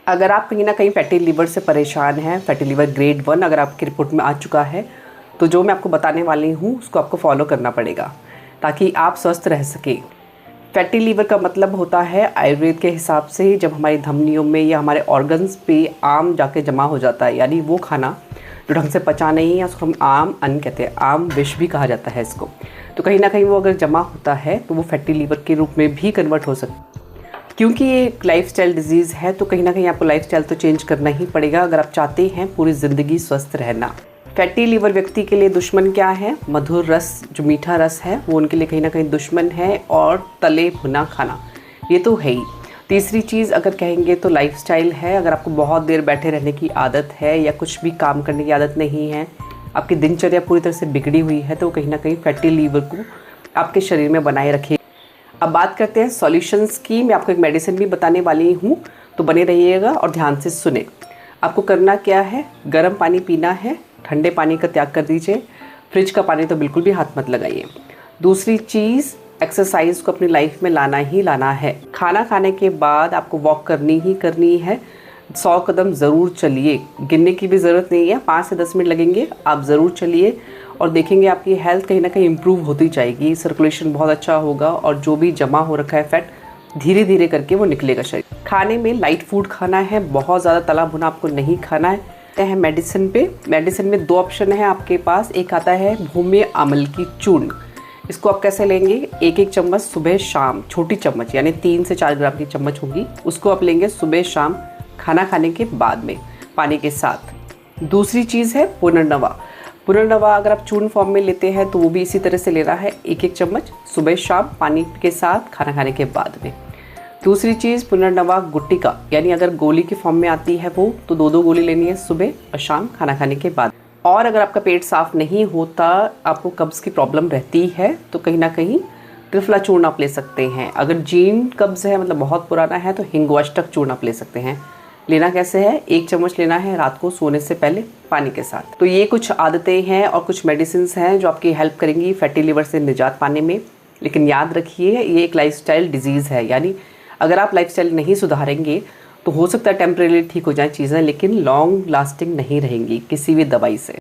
अगर आप कहीं ना कहीं फैटी लिवर से परेशान हैं, फैटी लिवर ग्रेड 1 अगर आपकी रिपोर्ट में आ चुका है, तो जो मैं आपको बताने वाली हूँ उसको आपको फॉलो करना पड़ेगा ताकि आप स्वस्थ रह सकें। फैटी लिवर का मतलब होता है आयुर्वेद के हिसाब से जब हमारी धमनियों में या हमारे ऑर्गन्स पे आम जाके जमा हो जाता है, यानी वो खाना जो ढंग से पचा नहीं है उसको हम आम अन्न कहते हैं, आम विष भी कहा जाता है इसको। तो कहीं ना कहीं वो अगर जमा होता है तो वो फैटी लिवर के रूप में भी कन्वर्ट हो सकता है। क्योंकि ये एक लाइफस्टाइल डिजीज़ है तो कहीं ना कहीं आपको लाइफस्टाइल तो चेंज करना ही पड़ेगा अगर आप चाहते हैं पूरी ज़िंदगी स्वस्थ रहना। फैटी लीवर व्यक्ति के लिए दुश्मन क्या है? मधुर रस, जो मीठा रस है वो उनके लिए कहीं ना कहीं दुश्मन है, और तले भुना खाना ये तो है ही। तीसरी चीज़ अगर कहेंगे तो लाइफस्टाइल है। अगर आपको बहुत देर बैठे रहने की आदत है या कुछ भी काम करने की आदत नहीं है, आपकी दिनचर्या पूरी तरह से बिगड़ी हुई है, तो कहीं ना कहीं फैटी लीवर को आपके शरीर में बनाए रखे। अब बात करते हैं सॉल्यूशंस की। मैं आपको एक मेडिसिन भी बताने वाली हूँ, तो बने रहिएगा और ध्यान से सुने। आपको करना क्या है? गर्म पानी पीना है, ठंडे पानी का त्याग कर दीजिए। फ्रिज का पानी तो बिल्कुल भी हाथ मत लगाइए। दूसरी चीज़, एक्सरसाइज को अपनी लाइफ में लाना ही लाना है। खाना खाने के बाद आपको वॉक करनी ही करनी है। 100 कदम ज़रूर चलिए, गिनने की भी ज़रूरत नहीं है, 5 से 10 मिनट लगेंगे, आप ज़रूर चलिए और देखेंगे आपकी हेल्थ कहीं ना कहीं इम्प्रूव होती जाएगी। सर्कुलेशन बहुत अच्छा होगा और जो भी जमा हो रखा है फैट धीरे धीरे करके वो निकलेगा शरीर। खाने में लाइट फूड खाना है, बहुत ज़्यादा तला भुना आपको नहीं खाना है। मेडिसिन पे, मेडिसिन में 2 ऑप्शन है आपके पास। एक आता है भूमि अमल की चूर्ण। इसको आप कैसे लेंगे? 1-1 चम्मच सुबह शाम, छोटी चम्मच यानी 3 से 4 ग्राम की चम्मच होगी, उसको आप लेंगे सुबह शाम खाना खाने के बाद में पानी के साथ। दूसरी चीज़ है पुनर्नवा। पुनर्नवा अगर आप चूर्ण फॉर्म में लेते हैं तो वो भी इसी तरह से लेना है, 1-1 चम्मच सुबह शाम पानी के साथ खाना खाने के बाद में। दूसरी चीज़ पुनर्नवा गुटिका, यानी अगर गोली की फॉर्म में आती है वो, तो 2-2 गोली लेनी है सुबह और शाम खाना खाने के बाद। और अगर आपका पेट साफ नहीं होता, आपको कब्ज़ की प्रॉब्लम रहती है, तो कहीं ना कहीं त्रिफला चूर्ण आप ले सकते हैं। अगर जीन कब्ज़ है, मतलब बहुत पुराना है, तो हिंगवाष्टक चूर्ण आप ले सकते हैं। लेना कैसे है? 1 चम्मच लेना है रात को सोने से पहले पानी के साथ। तो ये कुछ आदतें हैं और कुछ मेडिसिन्स हैं जो आपकी हेल्प करेंगी फैटी लिवर से निजात पाने में। लेकिन याद रखिए ये एक लाइफस्टाइल डिजीज़ है, यानी अगर आप लाइफस्टाइल नहीं सुधारेंगे तो हो सकता है टेम्परेरी ठीक हो जाए चीज़ें, लेकिन लॉन्ग लास्टिंग नहीं रहेंगी किसी भी दवाई से।